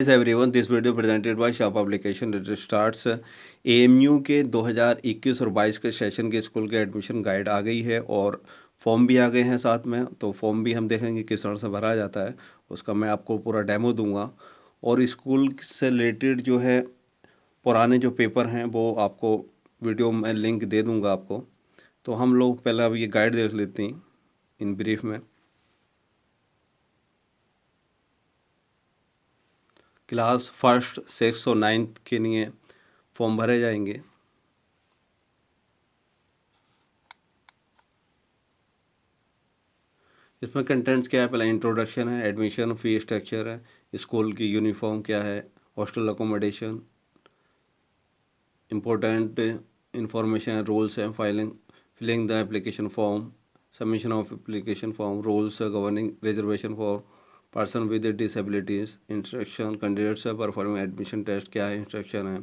Yes everyone, this video presented by Shah Publication that starts AMU के 2021 और 22 के session के स्कूल के एडमिशन गाइड आ गई है और फॉर्म भी आ गए हैं साथ में। तो फॉर्म भी हम देखेंगे किस तरह से भरा जाता है, उसका मैं आपको पूरा डेमो दूंगा। और स्कूल से रिलेटेड जो है पुराने जो पेपर हैं वो आपको वीडियो में लिंक दे दूंगा आपको। तो हम लोग पहले अब ये गाइड देख लेते हैं इन ब्रीफ में। क्लास फर्स्ट, सिक्स और नाइन्थ के लिए फॉर्म भरे जाएंगे। इसमें कंटेंट्स क्या है, पहले इंट्रोडक्शन है, एडमिशन फी स्ट्रक्चर है, स्कूल की यूनिफॉर्म क्या है, hostel accommodation, important information, rules हैं, filling the application form, submission of application form, rules governing reservation for person with disabilities, instruction, candidates performing admission test क्या है, instruction है,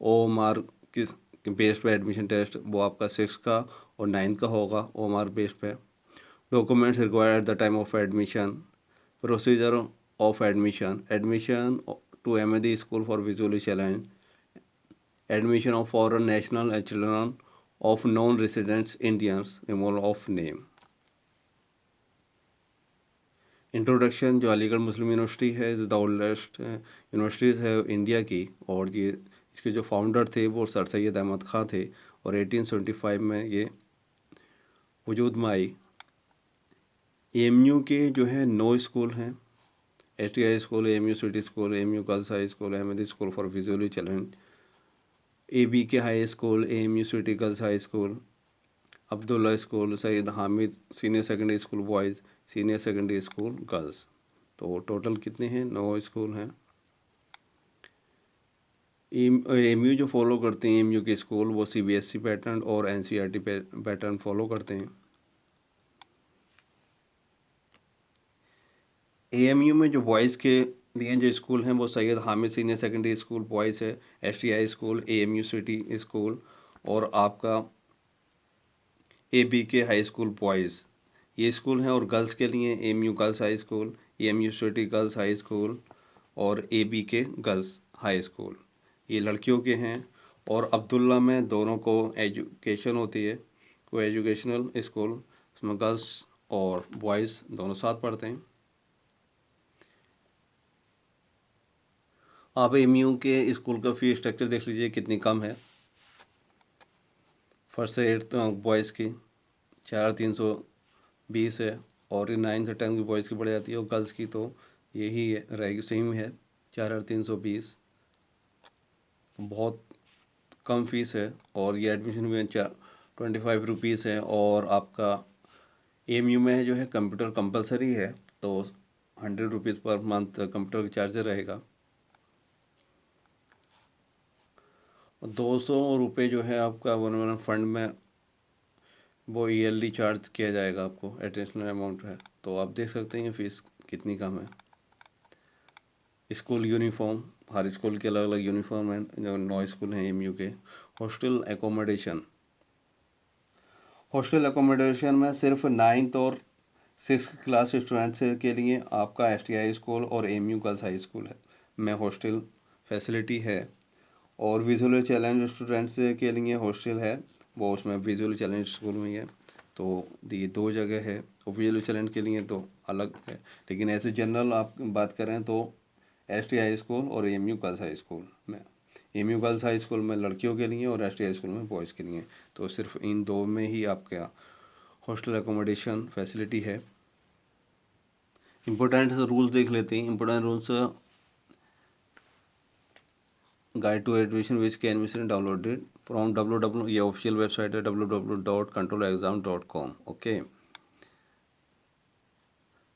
O mark किस based पे admission test, वो आपका six का और नाइन्थ का होगा ओ मार्क बेस्ड पे। Documents required at the time of admission. Procedure of admission. Admission to MAD school for visually challenged. Admission of foreign national and children of non-residents Indians. Removal of name. Introduction, जो अलीगढ़ मुस्लिम university है, the oldest universities है India की, और ये इसके जो founder थे वो सर सैयद अहमद ख़ान थे और 1875 में ये वजूद में आई। एएमयू के जो है 9 स्कूल हैं। STI school, AMU city school, AMU girls high school, Ahmadi school for visually challenge, ABK high school, AMU city girls high school, Abdullah school, Syed Hamid senior secondary school boys, senior secondary school girls. तो total कितने हैं? 9 school हैं। AMU जो follow करते हैं, AMU के school वो CBSE pattern और NCERT पैटर्न फॉलो करते हैं। AMU में जो बॉयज़ के लिए जो स्कूल हैं वो Syed Hamid senior secondary school boys है, STI school, AMU city school और आपका ABK हाई स्कूल बॉयज़, ये स्कूल हैं। और गर्ल्स के लिए AMU girls high school, AMU city girls high school और ABK गर्ल्स हाई स्कूल, ये लड़कियों के हैं। और अब्दुल्ला में दोनों को एजुकेशन होती है, को एजुकेशनल स्कूल, उसमें गर्ल्स और बॉयज़ दोनों साथ पढ़ते हैं। आप AMU के स्कूल का फ़ी स्ट्रक्चर देख लीजिए कितनी कम है। फर्स्ट से एट्थ बॉयज़ की 4,320 है और 9 से 10 की बॉयज़ की बढ़ जाती है, और गर्ल्स की तो यही है, रहेगी सेम है 4,320। बहुत कम फीस है और ये एडमिशन भी 25 रुपीज़ है। और आपका AMU में जो है कंप्यूटर कंपलसरी है, तो 100 रुपीज़ पर मंथ कंप्यूटर का चार्ज रहेगा। 200 रुपये जो है आपका वन फंड में वो ईयरली चार्ज किया जाएगा आपको, एडिशनल अमाउंट है। तो आप देख सकते हैं फ़ीस कितनी कम है। स्कूल यूनिफॉर्म, हर स्कूल के अलग अलग यूनिफॉर्म हैं, जो 9 स्कूल हैं AMU के। हॉस्टल एकोमोडेशन, हॉस्टल एकोमोडेशन में सिर्फ 9th और 6th क्लास स्टूडेंट्स के लिए आपका STI स्कूल और AMU गर्ल्स हाई स्कूल है में हॉस्टल फैसिलिटी है। और विजुअली चैलेंज स्टूडेंट्स के लिए हॉस्टल है, वो उसमें विजुअली चैलेंज स्कूल में ही है। तो ये 2 जगह है, और विजुअली चैलेंज के लिए तो अलग है। लेकिन ऐसे जनरल आप बात करें तो STI स्कूल और AMU गर्ल्स हाई स्कूल में, AMU गर्ल्स हाई स्कूल में लड़कियों के लिए और STI स्कूल में बॉयज़ के लिए। तो सिर्फ इन 2 में ही आपका हॉस्टल एकोमोडेशन फैसिलिटी है। इम्पोर्टेंट रूल्स देख लेते हैं। Important rules, guide to admission which can admission downloaded from www, ये ऑफिशियल वेबसाइट है www.controlexam.com। ओके,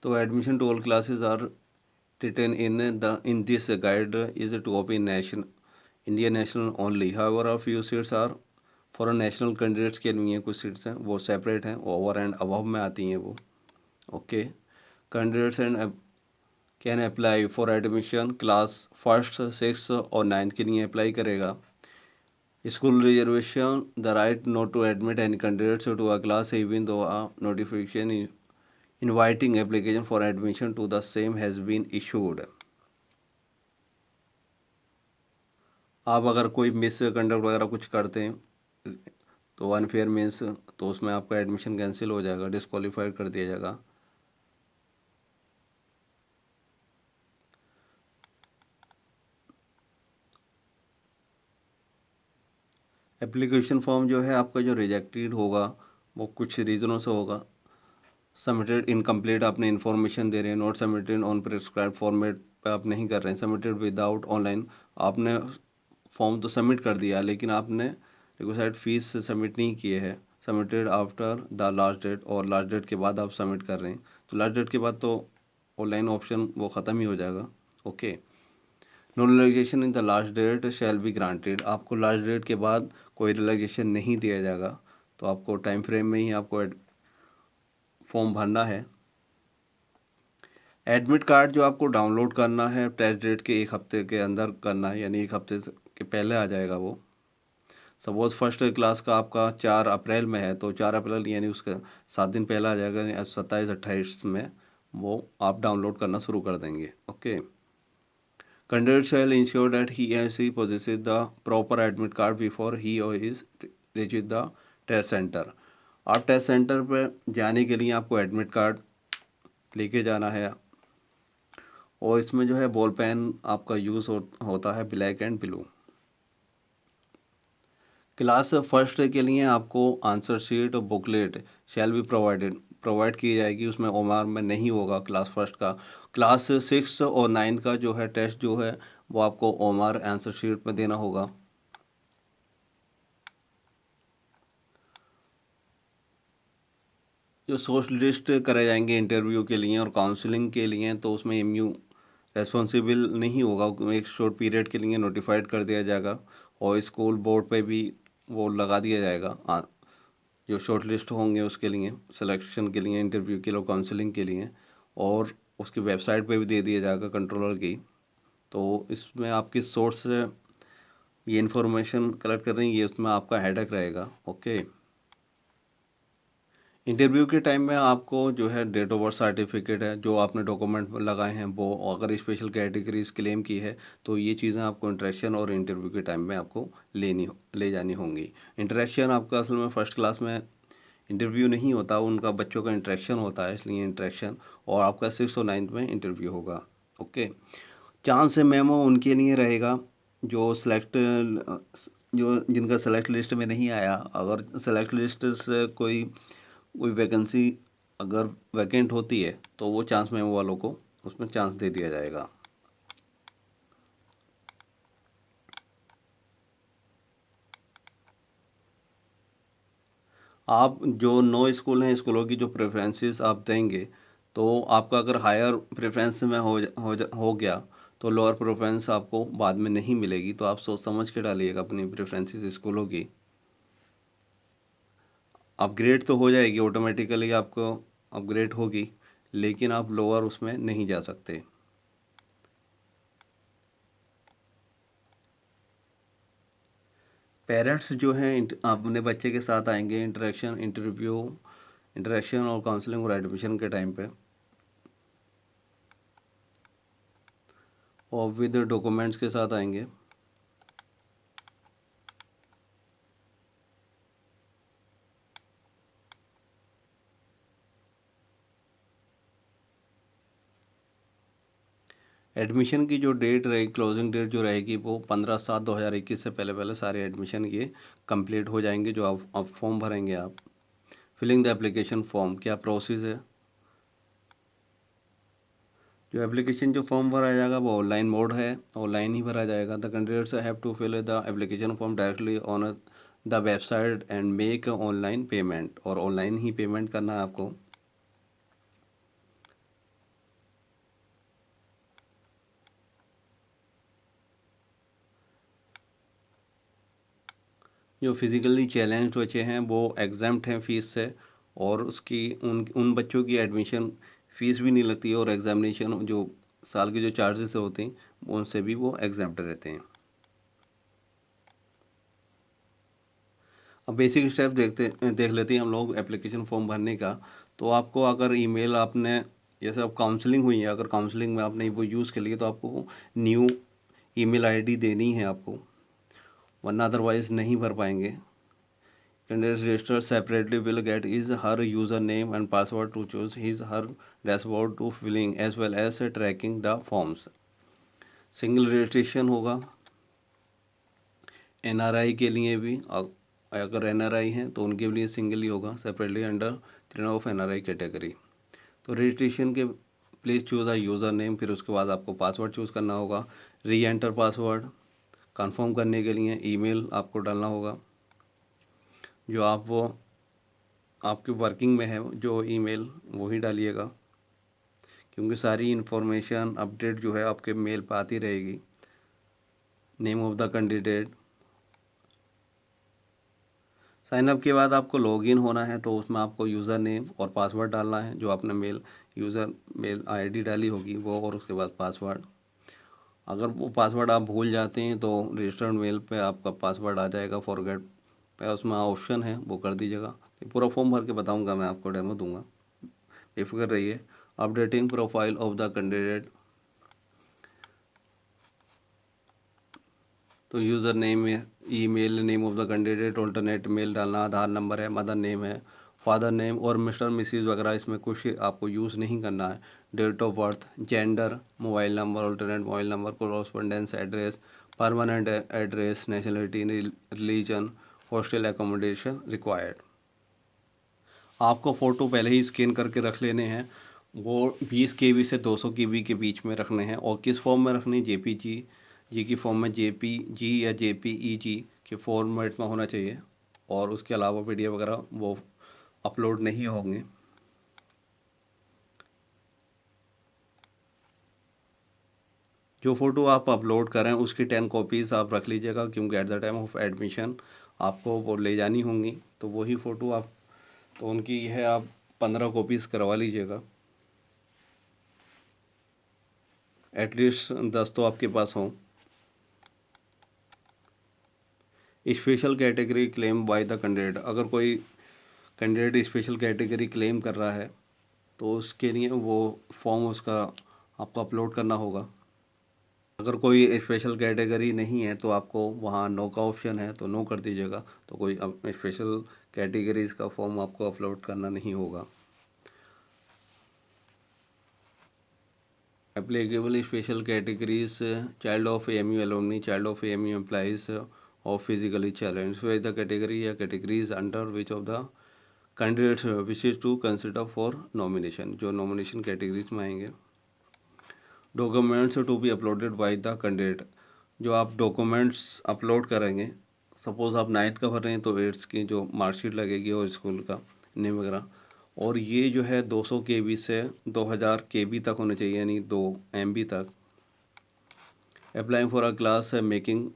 तो admission to all classes are written in this guide is to open nation Indian national only. However, a few seats are foreign national candidates के लिए कुछ seats हैं वो separate हैं, over and above में आती हैं वो। Okay, candidates and can apply for admission class first, six और नाइन्थ के लिए अप्लाई करेगा। School reservation, the right not to admit any candidates to a class even though a notification inviting application for admission to the same has been issued. आप अगर कोई miss conduct वगैरह कुछ करते हैं तो अनफेयर मीन्स, तो उसमें आपका एडमिशन कैंसिल हो जाएगा, डिस्क्वालीफाइड कर दिया जाएगा। एप्लीकेशन फॉर्म जो है आपका जो रिजेक्टेड होगा वो कुछ रीज़नों से होगा। सबमिटेड इनकम्प्लीट, आपने इन्फॉर्मेशन दे रहे हैं, not submitted on prescribe format पे आप नहीं कर रहे हैं, सबमिटेड विदाउट ऑनलाइन, आपने फॉर्म तो सबमिट कर दिया लेकिन आपने रिक्वेस्टेड फीस सबमिट नहीं किए हैं, submitted after the last date, और लास्ट डेट के बाद आप सबमिट कर रहे हैं, तो लास्ट डेट के बाद तो ऑनलाइन ऑप्शन वो ख़त्म ही हो जाएगा। Okay. No relaxation in the last date shall be granted, आपको लास्ट डेट के बाद कोई रिलैक्सेशन नहीं दिया जाएगा, तो आपको टाइम फ्रेम में ही आपको फॉर्म भरना है। एडमिट कार्ड जो आपको डाउनलोड करना है टेस्ट डेट के एक हफ्ते के अंदर करना है, यानी एक हफ्ते के पहले आ जाएगा वो। सपोज़ फर्स्ट क्लास का आपका 4 अप्रैल में है तो 4 अप्रैल यानी उसका 7 दिन पहले आ जाएगा, 27-28 में वो आप डाउनलोड करना शुरू कर देंगे। Okay. Candidate shall ensure that he or she possesses the proper admit card before he or is reaches the test centre. आप टेस्ट सेंटर पर जाने के लिए आपको एडमिट कार्ड लेके जाना है, और इसमें जो है बॉल पेन आपका यूज़ होता है black and blue. Class first के लिए आपको आंसर शीट और बुकलेट शैल बी प्रोवाइड की जाएगी, उसमें ओमार में नहीं होगा क्लास फर्स्ट का। क्लास 6 और 9 का जो है टेस्ट जो है वो आपको ओमार आंसर शीट में देना होगा। जो शॉर्ट लिस्ट करे जाएंगे इंटरव्यू के लिए और काउंसलिंग के लिए, तो उसमें एमयू रेस्पॉन्सिबल नहीं होगा, एक शॉर्ट पीरियड के लिए नोटिफाइड कर दिया जाएगा, और स्कूल बोर्ड पे भी वो लगा दिया जाएगा। जो शॉर्ट लिस्ट होंगे उसके लिए सिलेक्शन के लिए, इंटरव्यू के लिए, काउंसलिंग के लिए, और उसकी वेबसाइट पे भी दे दिया जाएगा कंट्रोलर की। तो इसमें आप किस सोर्स से ये इन्फॉर्मेशन कलेक्ट कर रही हैं, ये उसमें आपका हेडक रहेगा। ओके। इंटरव्यू के टाइम में आपको जो है डेट ऑफ बर्थ सर्टिफिकेट है, जो आपने डॉक्यूमेंट लगाए हैं वो, अगर स्पेशल कैटेगरीज क्लेम की है तो ये चीज़ें आपको इंटरेक्शन और इंटरव्यू के टाइम में आपको ले जानी होंगी। इंटरेक्शन आपका असल में फर्स्ट क्लास में इंटरव्यू नहीं होता, उनका बच्चों का इंटरेक्शन होता है, इसलिए इंटरेक्शन, और आपका 6 और 9 में इंटरव्यू होगा। ओके। चांस मेमो उनके लिए रहेगा जो सिलेक्ट जो जिनका सेलेक्ट लिस्ट में नहीं आया, अगर सेलेक्ट लिस्ट से कोई कोई वैकेंसी अगर वैकेंट होती है तो वो चांस मेमो वालों को उसमें चांस दे दिया जाएगा। आप जो 9 स्कूल हैं, स्कूलों की जो प्रेफरेंसेस आप देंगे, तो आपका अगर हायर प्रेफरेंस में हो गया तो लोअर प्रेफरेंस आपको बाद में नहीं मिलेगी, तो आप सोच समझ के डालिएगा अपनी प्रेफरेंसेस स्कूलों की। अपग्रेड तो हो जाएगी ऑटोमेटिकली, आपको अपग्रेड होगी, लेकिन आप लोअर उसमें नहीं जा सकते। पेरेंट्स जो हैं अपने बच्चे के साथ आएंगे इंटरेक्शन और काउंसलिंग और एडमिशन के टाइम पे, और विद डॉक्यूमेंट्स के साथ आएंगे। एडमिशन की जो डेट रहेगी, क्लोजिंग डेट जो रहेगी वो 15/7/2021 से पहले पहले सारे एडमिशन ये कंप्लीट हो जाएंगे। जो आप फॉर्म भरेंगे, आप फिलिंग द एप्लीकेशन फॉर्म, क्या प्रोसेस है। जो एप्लीकेशन जो फॉर्म भरा जाएगा वो ऑनलाइन मोड है, ऑनलाइन ही भरा जाएगा। The candidates have to fill the application form directly on the website and make online payment, और ऑनलाइन ही पेमेंट करना है आपको। जो फिज़िकली चैलेंज्ड बच्चे हैं वो एग्जाम्प्ट हैं फ़ीस से, और उसकी उन उन बच्चों की एडमिशन फ़ीस भी नहीं लगती है, और एग्ज़ामिनेशन जो साल के जो चार्जेस होते हैं उनसे भी वो एग्जाम्प्ट रहते हैं। अब बेसिक स्टेप देख लेते हैं हम लोग एप्लीकेशन फॉर्म भरने का। तो आपको अगर ईमेल आपने, जैसे अब काउंसलिंग हुई है, अगर काउंसलिंग में आपने वो यूज़ के लिए तो आपको न्यू ईमेल आईडी देनी है आपको। वरना अदरवाइज नहीं भर पाएंगे। Candidate register separately will get is her user name and password to choose his her dashboard to filling as well as tracking the forms. Single registration होगा। एनआरआई के लिए भी, अगर एनआरआई हैं तो उनके लिए सिंगल ही होगा, separately under train of NRI category. तो रजिस्ट्रेशन के please choose a user name, फिर उसके बाद आपको पासवर्ड चूज़ करना होगा। री एंटर पासवर्ड कंफर्म करने के लिए ईमेल आपको डालना होगा, जो आप वो आपके वर्किंग में है जो ईमेल वही डालिएगा, क्योंकि सारी इन्फॉर्मेशन अपडेट जो है आपके मेल पर आती रहेगी। Name of the candidate. Sign up के बाद आपको लॉगिन होना है, तो उसमें आपको यूज़र नेम और पासवर्ड डालना है, जो आपने मेल आईडी डाली होगी वो, और उसके बाद पासवर्ड। अगर वो पासवर्ड आप भूल जाते हैं तो रजिस्टर्ड मेल पे आपका पासवर्ड आ जाएगा फॉरगेट पे, उसमें ऑप्शन है वो कर दीजिएगा। ये पूरा फॉर्म भर के बताऊंगा, मैं आपको डेमो दूंगा, बेफिक्र रहिए। Updating profile of the candidate, तो यूज़र नेम है, email name of the candidate, alternate mail डालना, आधार नंबर है, मदर नेम है, फादर नेम और मिस्टर मिसिज वगैरह इसमें कुछ आपको यूज़ नहीं करना है। Date of birth, gender, mobile number, alternate mobile number, correspondence address, permanent address, nationality, religion, hostel accommodation required. आपको फ़ोटो पहले ही स्कैन करके रख लेने हैं, वो 20 KB से 200 KB के बीच में रखने हैं। और किस फॉर्म में रखनी, JPG जी की फॉर्म में, JPG या JPEG के फॉर्मेट में होना चाहिए। और उसके अलावा PDF वगैरह वो अपलोड नहीं होंगे। जो फ़ोटो आप अपलोड करें उसकी 10 कॉपीज़ आप रख लीजिएगा, क्योंकि at the time of admission आपको वो ले जानी होंगी, तो वही फ़ोटो आप, तो उनकी है आप 15 कॉपीज़ करवा लीजिएगा। एटलीस्ट 10 तो आपके पास हों। Special category claim bye the candidate, अगर कोई कैंडिडेट स्पेशल कैटेगरी क्लेम कर रहा है तो उसके लिए वो फॉर्म उसका आपको अपलोड करना होगा। अगर कोई स्पेशल कैटेगरी नहीं है तो आपको वहाँ नो का ऑप्शन है, तो नो कर दीजिएगा, तो कोई स्पेशल कैटेगरीज का फॉर्म आपको अपलोड करना नहीं होगा। Applicable special categories, child of AMU alumni, child of AMU employees of physically challenge, which the category या categories under which of the candidates wishes to consider for nomination, जो nomination categories में आएंगे। Documents to be uploaded by the candidate, जो आप documents upload करेंगे, suppose आप 9th का भर रहे हैं तो 8th की जो मार्कशीट लगेगी और स्कूल का नेम वगैरह, और ये जो है 200 KB से 2000 KB तक होने चाहिए, यानी 2 MB तक। अप्लाइंग फॉर अ क्लास है मेकिंग,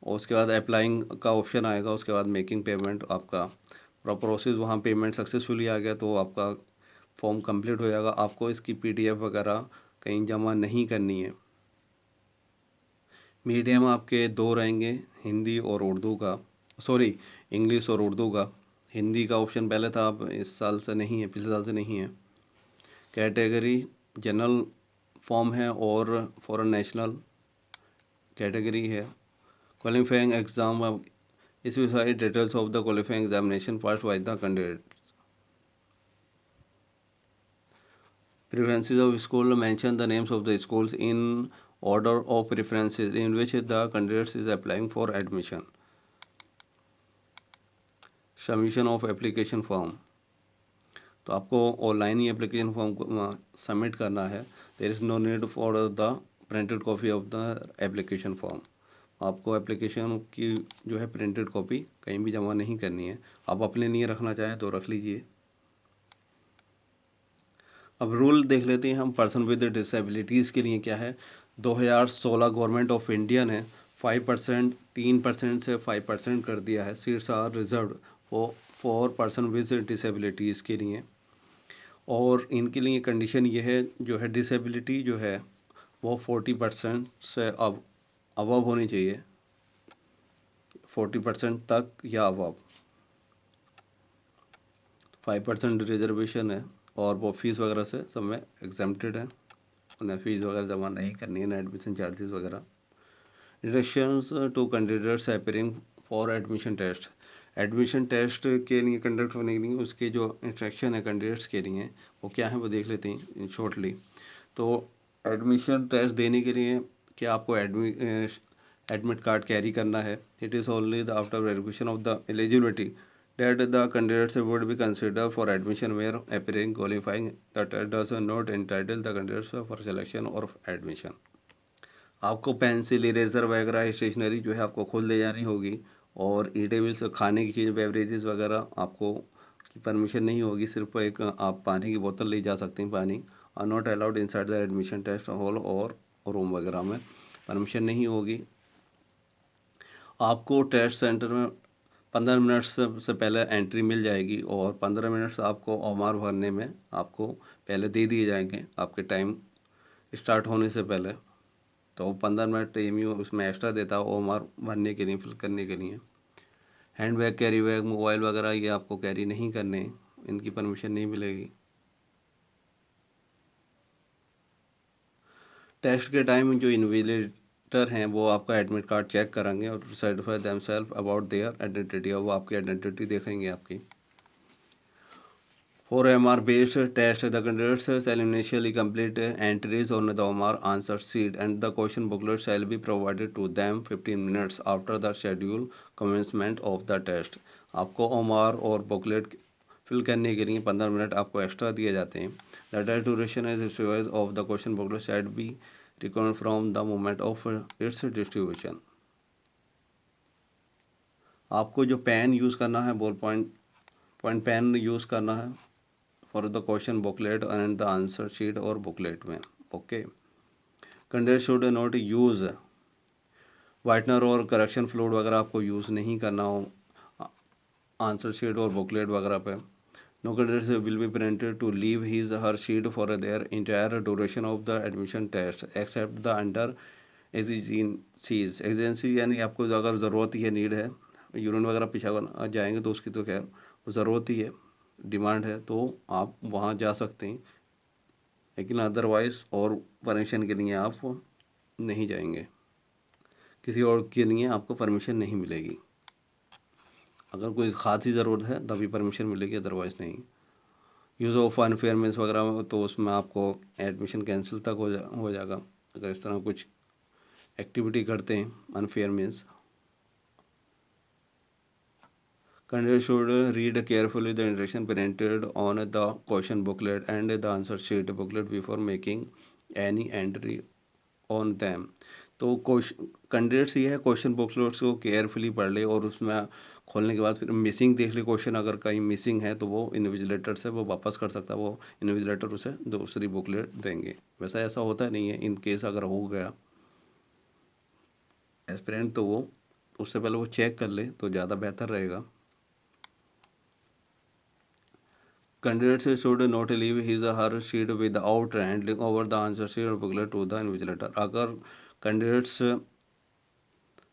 और उसके बाद अप्लाइंग का ऑप्शन आएगा, उसके बाद मेकिंग पेमेंट, आपका पूरा प्रोसेस वहाँ पेमेंट सक्सेसफुली आ गया तो आपका फॉर्म कंप्लीट हो जाएगा। आपको इसकी PDF वगैरह कहीं जमा नहीं करनी है। मीडियम आपके दो रहेंगे, हिंदी और उर्दू का, सॉरी इंग्लिश और उर्दू का। हिंदी का ऑप्शन पहले था, अब इस साल से नहीं है, पिछले साल से नहीं है। कैटेगरी जनरल फॉर्म है और फॉरेन नेशनल कैटेगरी है। क्वालिफाइंग एग्ज़ाम, इस विषय details of the qualifying examination pass bye the candidate. Preferences of school, mention the names of the schools in order of preferences in which the candidate is applying for admission. Submission of application form, तो आपको online ही application form को submit करना है। There is no need for the printed copy of the application form. आपको application की जो है प्रिंटेड कॉपी कहीं भी जमा नहीं करनी है, आप अपने लिए रखना चाहें तो रख लीजिए। अब रूल देख लेते हैं हम, पर्सन विद डिसेबिलिटीज़ के लिए क्या है। 2016 गवर्नमेंट ऑफ इंडिया ने 5%, 3% से 5% कर दिया है, seats are reserve for person with disabilities के लिए। और इनके लिए कंडीशन ये है, जो है डिसेबिलिटी जो है वो 40% से अबव होनी चाहिए, 40% तक या अबव। 5% रिजर्वेशन है, और वो फीस वगैरह से सब में एग्जेम्प्टेड है, उन्हें फ़ीस वगैरह जमा नहीं करनी है, ना एडमिशन चार्जेस वगैरह। Instructions to candidates appearing for admission test. Admission test के लिए कंडक्ट होने के लिए उसके जो इंस्ट्रक्शन है कैंडिडेट्स के लिए वो क्या है वो देख लेते हैं इन शॉर्टली। तो एडमिशन टेस्ट देने के लिए क्या आपको एडमिट कार्ड कैरी करना है। It is only the after verification of the eligibility that the candidates would be considered for admission where appearing qualifying that does not entitle the candidates for selection or admission। आपको pencil eraser वगैरह stationery जो है आपको खुद ले जानी होगी और ईटेबल्स खाने की चीज़ बेवरेजेस वगैरह आपको की परमिशन नहीं होगी। सिर्फ एक आप पानी की बोतल ले जा सकते हैं। Pani are not allowed inside the admission test hall और रूम वगैरह में परमिशन नहीं होगी। आपको टेस्ट सेंटर में 15 मिनट से पहले एंट्री मिल जाएगी और 15 मिनट्स आपको ओमार भरने में आपको पहले दे दिए जाएंगे आपके टाइम स्टार्ट होने से पहले। तो 15 मिनट एमयू उसमें एक्स्ट्रा देता है ओमार भरने के लिए, फिल करने के लिए। Hand bag, carry bag, mobile वगैरह ये आपको कैरी नहीं करने, इनकी परमिशन नहीं मिलेगी। टेस्ट के टाइम जो इन्विजिलेटर हैं वो आपका एडमिट कार्ड चेक करेंगे और certify themselves about their identity, और वो आपकी आइडेंटिटी देखेंगे आपकी। For MR based test, the candidates shall initially complete entries on the OMR answer sheet and the question booklet shall be provided to them 15 minutes after the scheduled commencement of the test। आपको OMR और booklet fill करने के लिए 15 minute आपको extra दिए जाते हैं। The test duration is choice of the question booklet shall be recorded from the moment of its distribution। आपको जो पेन यूज़ करना है, बॉल पॉइंट पेन यूज़ करना है for the question booklet and the answer sheet और booklet में। Okay, candidate should not use whitener और correction fluid वगैरह आपको यूज़ नहीं करना हो आंसर शीट और बुकलेट वगैरह पे। No candidates will be printed to leave his her sheet for their entire duration of the admission test except the under agencies. Agency यानी आपको अगर ज़रूरत ही है, नीड है, यूरिन वगैरह पीछा जाएंगे तो उसकी तो खैर ज़रूरत ही है, डिमांड है तो आप वहाँ जा सकते हैं, लेकिन अदरवाइज़ और परमिशन के लिए आप नहीं जाएंगे, किसी और के लिए आपको परमिशन नहीं मिलेगी। अगर कोई ख़ास ही ज़रूरत है तभी परमिशन मिलेगी, अदरवाइज़ नहीं। यूज़ ऑफ अनफेयर मीन्स वगैरह में तो उसमें आपको एडमिशन कैंसिल तक हो जाएगा अगर इस तरह कुछ एक्टिविटी करते हैं unfair means. Candidate should read carefully the instruction printed on the question booklet and the answer sheet booklet before making any entry on them। तो क्वेश्चन कैंडिडेट्स ये है क्वेश्चन बुकलेट्स को केयरफुली पढ़ ले और उसमें खोलने के बाद फिर मिसिंग देख ले। क्वेश्चन अगर कहीं मिसिंग है तो वो इन्विजिलेटर से वो वापस कर सकता है, वो इन्विजिलेटर उसे दूसरी बुकलेट देंगे। वैसा ऐसा होता नहीं है, इन केस अगर हो गया एस्पिरेंट तो वो उससे पहले वो चेक कर ले तो ज़्यादा बेहतर रहेगा। Candidates should not leave his or her sheet without handing over the answer sheet or booklet to the invigilator। अगर कैंडिडेट्स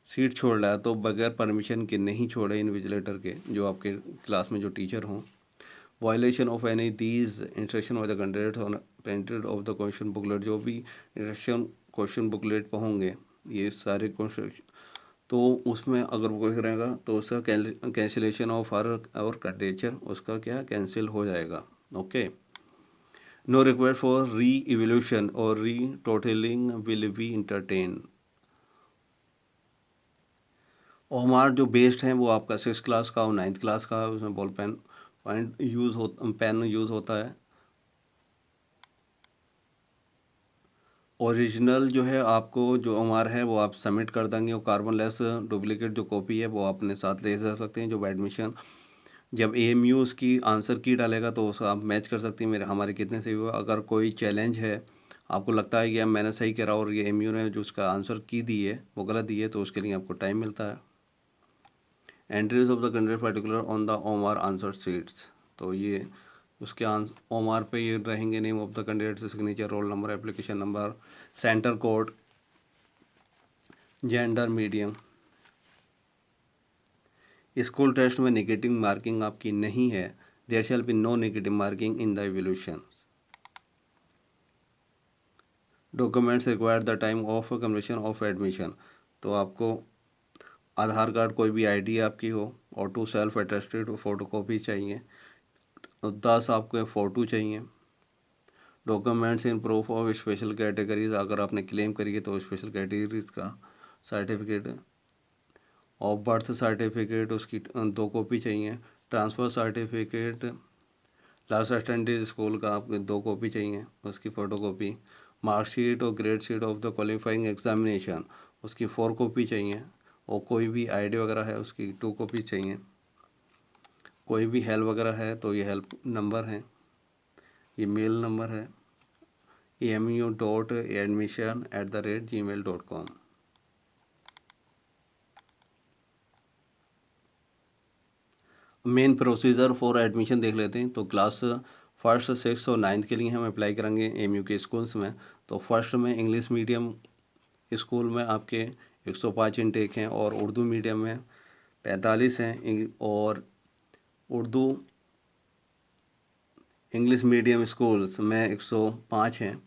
सीट छोड़ रहा है तो बगैर परमिशन के नहीं छोड़े इन्विजिलेटर के, जो आपके क्लास में जो टीचर हों। Violation of any these instruction of the candidate on printed of the question booklet, जो भी इंस्ट्रक्शन क्वेश्चन बुकलेट पर होंगे ये सारे क्वेश्चन, तो उसमें अगर वो रहेगा तो उसका कैंसिलेशन ऑफ हर और कैंडिडेचर उसका क्या कैंसिल हो जाएगा। Okay, no request for re evolution और re totaling will be entertain. OMR जो बेस्ड हैं वो आपका 6 क्लास का और 9th क्लास का, उसमें बॉल पेन पेन यूज़ होता है। ओरिजिनल जो है आपको जो ओमार है वो आप सबमिट कर देंगे और कार्बन लेस डुप्लीकेट जो कॉपी है वो अपने साथ ले जा सकते हैं। जो एडमिशन जब AMU उसकी आंसर की डालेगा तो उसको आप मैच कर सकते हैं मेरे हमारे कितने सही हुआ। अगर कोई चैलेंज है, आपको लगता है कि मैंने सही करा और ये AMU ने जो उसका आंसर की दी है वो गलत दी है, तो उसके लिए आपको टाइम मिलता है। Entries of the candidate particular on the OMR answer sheets, तो ये उसके ओमार पे ये रहेंगे name of the candidate, signature, roll number, application number, centre code, gender, medium. School test में नेगेटिव मार्किंग आपकी नहीं है, there shall be no negative marking in the evolution. Documents required the time of completion of admission, तो आपको आधार card कोई भी ID आपकी हो और 2 सेल्फ अटेस्टेड फ़ोटोकॉपी चाहिए और 10 आपको फ़ोटो चाहिए। Documents in proof of special categories, अगर आपने क्लेम करी है तो स्पेशल कैटेगरीज का सर्टिफिकेट और बर्थ सर्टिफिकेट उसकी 2 कॉपी चाहिए। Transfer certificate last attended school का आपको 2 कॉपी चाहिए, उसकी फ़ोटो कॉपी। मार्कशीट और grade sheet of the qualifying examination उसकी 4 कॉपी चाहिए और कोई भी आईडी वगैरह है उसकी 2 कॉपी चाहिए। कोई भी हेल्प वगैरह है तो ये हेल्प नंबर है, ये मेल नंबर है emu.admission@gmail.com। Main procedure for admission देख लेते हैं। तो क्लास फर्स्ट, सिक्स और नाइन्थ के लिए हम अप्लाई करेंगे एमयू के स्कूल्स में। तो फर्स्ट में इंग्लिश मीडियम स्कूल में आपके 105 इनटेक हैं और उर्दू मीडियम में 45 हैं और उर्दू इंग्लिश मीडियम स्कूल्स में 105 हैं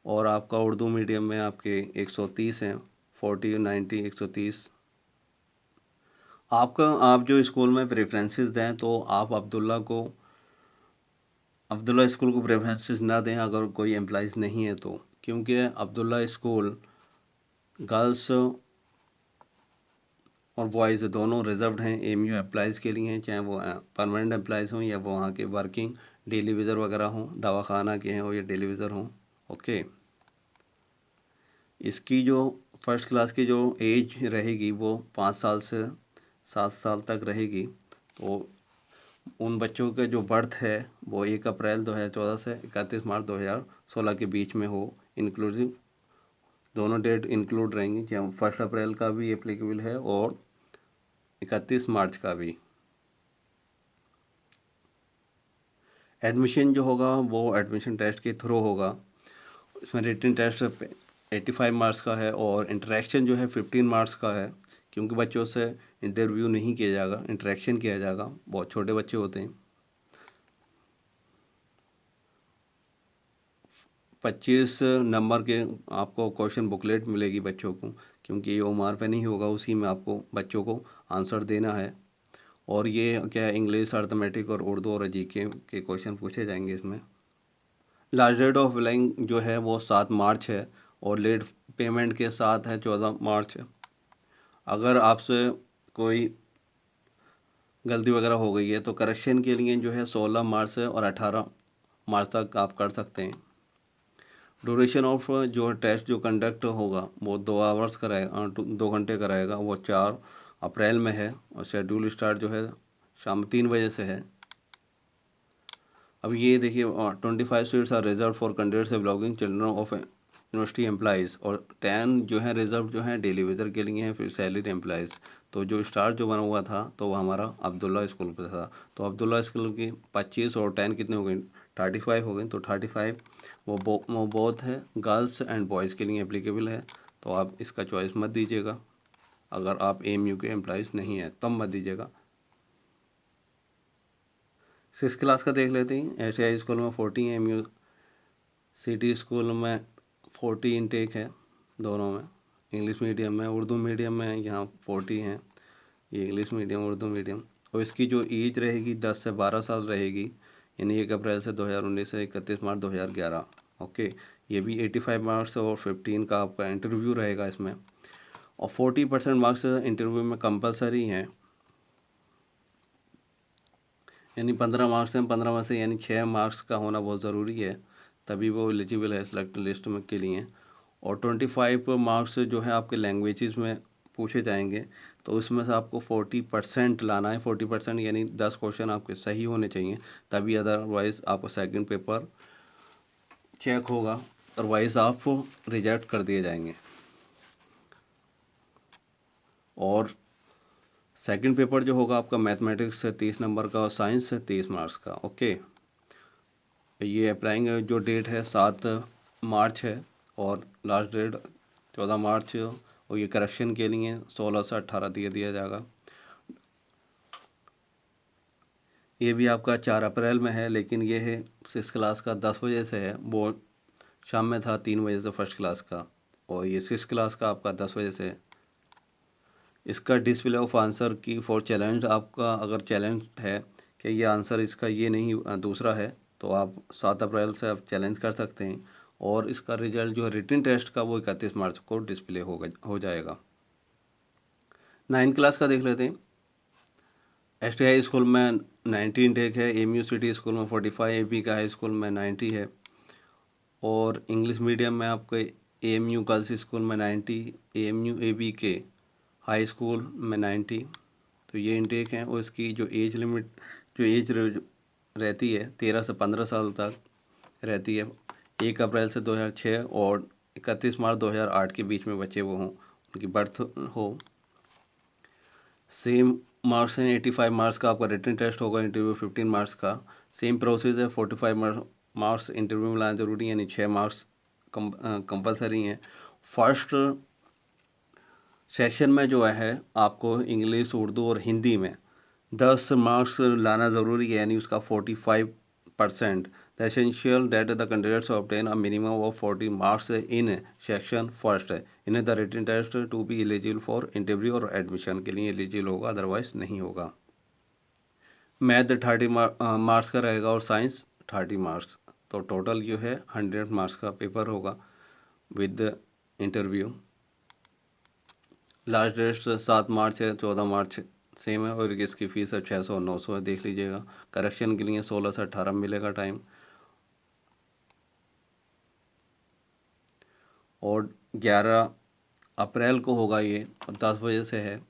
और आपका उर्दू मीडियम में आपके 130 हैं, 40, 90, 130। आप जो स्कूल में प्रेफरेंसेस दें तो आप अब्दुल्ला स्कूल को प्रेफरेंसेस ना दें अगर कोई एम्प्लॉइज़ नहीं है तो, क्योंकि अब्दुल्ला स्कूल गर्ल्स और बॉयज़ दोनों रिजर्व्ड हैं एमयू एम्प्लॉइज़ के लिए हैं, चाहे वो परमानेंट एम्प्लॉइज़ हों या वो वहाँ के वर्किंग डेली वेजर वगैरह हों, दवाखाना के हैं और या डेली वेजर हों। ओके, इसकी जो फर्स्ट क्लास की जो एज रहेगी वो 5 साल से 7 साल तक रहेगी। तो उन बच्चों का जो बर्थ है वो 1 अप्रैल 2014 से 31 मार्च 2016 के बीच में हो, इंक्लूसिव दोनों डेट इंक्लूड रहेंगी, चाहे 1 अप्रैल का भी एप्लीकेबल है और 31 मार्च का भी। एडमिशन जो होगा वो एडमिशन टेस्ट के थ्रू होगा। इसमें रिटन टेस्ट 85 मार्क्स का है और इंटरेक्शन जो है 15 मार्क्स का है, क्योंकि बच्चों से इंटरव्यू नहीं किया जाएगा, इंटरेक्शन किया जाएगा। बहुत छोटे बच्चे होते हैं। 25 नंबर के आपको क्वेश्चन बुकलेट मिलेगी बच्चों को, क्योंकि ये ओमार पे नहीं होगा, उसी में आपको बच्चों को आंसर देना है। और ये क्या है, इंग्लिश, अर्थमेटिक और उर्दू और जीके के क्वेश्चन पूछे जाएंगे इसमें। लास्ट डेट ऑफ अप्लाइंग जो है वो 7 मार्च है और लेट पेमेंट के साथ है 14 मार्च। अगर आपसे कोई गलती वगैरह हो गई है तो करेक्शन के लिए जो है 16 मार्च से और 18 मार्च तक आप कर सकते हैं। ड्यूरेशन ऑफ जो टेस्ट जो कंडक्ट होगा वो 2 आवर्स कराएगा, 2 घंटे कराएगा, वो 4 अप्रैल में है और शेड्यूल स्टार्ट जो है शाम 3 बजे से है। अब ये देखिए 25 seats are reserve for candidates belonging children of university employees और 10 जो है रिजर्व जो है डेली वेजर के लिए हैं, फिर सैलरी एम्प्लॉइज़। तो जो स्टार जो बना हुआ था तो वो हमारा अब्दुल्ला स्कूल पे था। तो अब्दुल्ला स्कूल की 25 और 10 कितने हो गए, 35 हो गए। तो 35 वो बोथ है गर्ल्स एंड बॉयज़ के लिए एप्लीकेबल है। तो आप इसका चॉइस मत दीजिएगा, अगर आप एमयू के एम्प्लॉइज़ नहीं हैं तब मत दीजिएगा। 6 क्लास का देख लेते हैं। एशियाई स्कूल में 40 है, एमयू सिटी स्कूल में 40 इनटेक है दोनों में। इंग्लिश मीडियम में, उर्दू मीडियम में यहाँ 40 हैं, ये इंग्लिश मीडियम उर्दू मीडियम। और इसकी जो एज रहेगी 10 से 12 साल रहेगी, यानी 1 अप्रैल से 2019 से 31 मार्च 2011। ओके, ये भी 85 मार्क्स और 15 का आपका इंटरव्यू रहेगा इसमें। और 40% मार्क्स इंटरव्यू में कंपलसरी हैं, यानी 15 मार्क्स हैं, 15 में से यानी 6 मार्क्स का होना बहुत ज़रूरी है, तभी वो एलिजिबल है सिलेक्ट लिस्ट में के लिए। और 25 मार्क्स जो है आपके लैंग्वेजेस में पूछे जाएंगे, तो उसमें से आपको 40% लाना है। 40% यानी 10 क्वेश्चन आपके सही होने चाहिए, तभी अदरवाइज़ आपका सेकंड पेपर चेक होगा, अदरवाइज़ आप रिजेक्ट कर दिए जाएंगे। और सेकंड पेपर जो होगा आपका मैथमेटिक्स से 30 नंबर का और साइंस से 30 मार्क्स का। ओके, ये अप्लाइंग जो डेट है 7 मार्च है और लास्ट डेट 14 मार्च। और ये करेक्शन के लिए 16 से 18 दिया जाएगा। ये भी आपका 4 अप्रैल में है, लेकिन ये है 6 क्लास का 10 बजे से है, वो शाम में था 3 बजे से फर्स्ट क्लास का। और ये 6 क्लास का आपका 10 बजे से है। इसका डिस्प्ले ऑफ आंसर की फॉर चैलेंज, आपका अगर चैलेंज है कि ये आंसर इसका ये नहीं दूसरा है, तो आप 7 अप्रैल से आप चैलेंज कर सकते हैं। और इसका रिजल्ट जो है रिटन टेस्ट का वो 31 मार्च को डिस्प्ले हो जाएगा। 9th क्लास का देख लेते हैं। ST हाई स्कूल में 90 इनटेक है, AMU सिटी स्कूल में 45, AP का हाई स्कूल में 90 है, और इंग्लिश मीडियम में आपको AMU गर्ल्स स्कूल में 90, AMU AB के हाई स्कूल में 90। तो ये इनटेक हैं। और इसकी जो एज लिमिट, जो एज रहती है 13 से 15 साल तक रहती है। 1 अप्रैल से 2006 और 31 मार्च 2008 के बीच में बच्चे वो हों, उनकी बर्थ हो। सेम मार्क्स हैं, 85 मार्क्स का आपका रिटन टेस्ट होगा, इंटरव्यू 15 मार्क्स का। सेम प्रोसेस है, 45 मार्क्स इंटरव्यू में लाना ज़रूरी है, यानी 6 मार्क्स कंपलसरी हैं। फर्स्ट सेक्शन में जो है आपको इंग्लिश, उर्दू और हिंदी में 10 मार्क्स लाना ज़रूरी है, यानी उसका 45%। The essential that the candidates obtain a minimum of 40 marks in section first in the written test to be eligible for interview और एडमिशन के लिए एलिजिबल होगा, अदरवाइज नहीं होगा। मैथ 30 मार्क्स का रहेगा और साइंस 30 मार्क्स, तो टोटल जो है 100 मार्क्स का पेपर होगा विद इंटरव्यू। लास्ट डेट 7 मार्च है, 14 मार्च सेम है, और इसकी फ़ीस है 600 और 900 है, देख लीजिएगा। करेक्शन के लिए 16 से 18 मिलेगा टाइम, और 11 अप्रैल को होगा ये, 10 बजे से है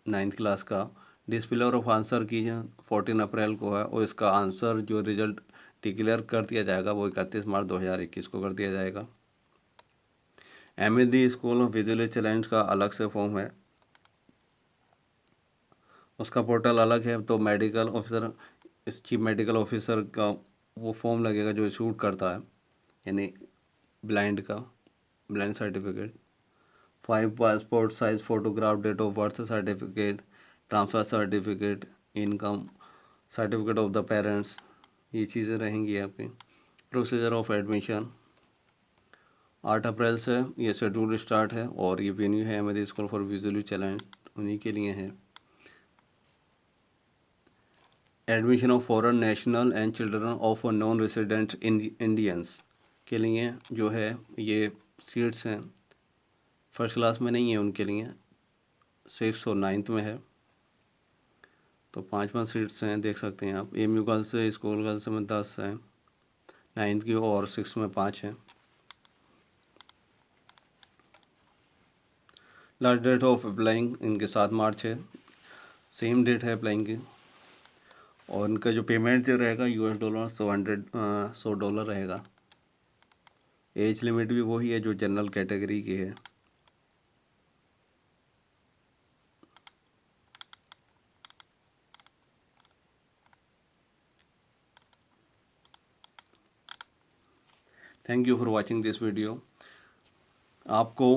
9th क्लास का। डिस्प्ले ऑफ आंसर की 14 अप्रैल को है, और इसका आंसर जो रिजल्ट डिक्लेयर कर दिया जाएगा वो 31 मार्च 2021 को कर दिया जाएगा। MSD स्कूल विजुअल चैलेंज का अलग से फॉर्म है, उसका पोर्टल अलग है। तो मेडिकल ऑफिसर, इस चीफ मेडिकल ऑफिसर का वो फॉर्म लगेगा जो शूट करता है, यानी ब्लाइंड का, blind certificate. 5 passport size photograph, date of birth certificate, transfer certificate, income certificate of the parents, ये चीज़ें रहेंगी आपकी। प्रोसीजर ऑफ एडमिशन 8 अप्रैल से ये शेड्यूल स्टार्ट है, और ये वेन्यू है MSD school for visually challenge, उन्हीं के लिए है। Admission of foreign national and children of non resident Indians के लिए जो है ये सीट्स हैं, फर्स्ट क्लास में नहीं है उनके लिए, 6th और 9th में है, तो 5 सीट्स हैं, देख सकते हैं आप। AMU गर्ल्स स्कूल गर्ल्स में 10 हैं, 9th की, और 6th में 5 हैं। लास्ट डेट ऑफ अप्लाइंग इनके 7 मार्च है, सेम डेट है अप्लाइंग की। और इनका जो पेमेंट जो रहेगा $100, $100 रहेगा। एज लिमिट भी वही है जो जनरल कैटेगरी की है। Thank you for watching this video. आपको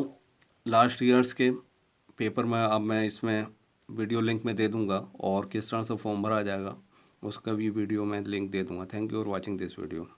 लास्ट ईयर्स के पेपर में अब मैं इसमें वीडियो लिंक में दे दूंगा, और किस तरह से फॉर्म भरा जाएगा उसका भी वीडियो मैं लिंक दे दूंगा। Thank you for watching this video.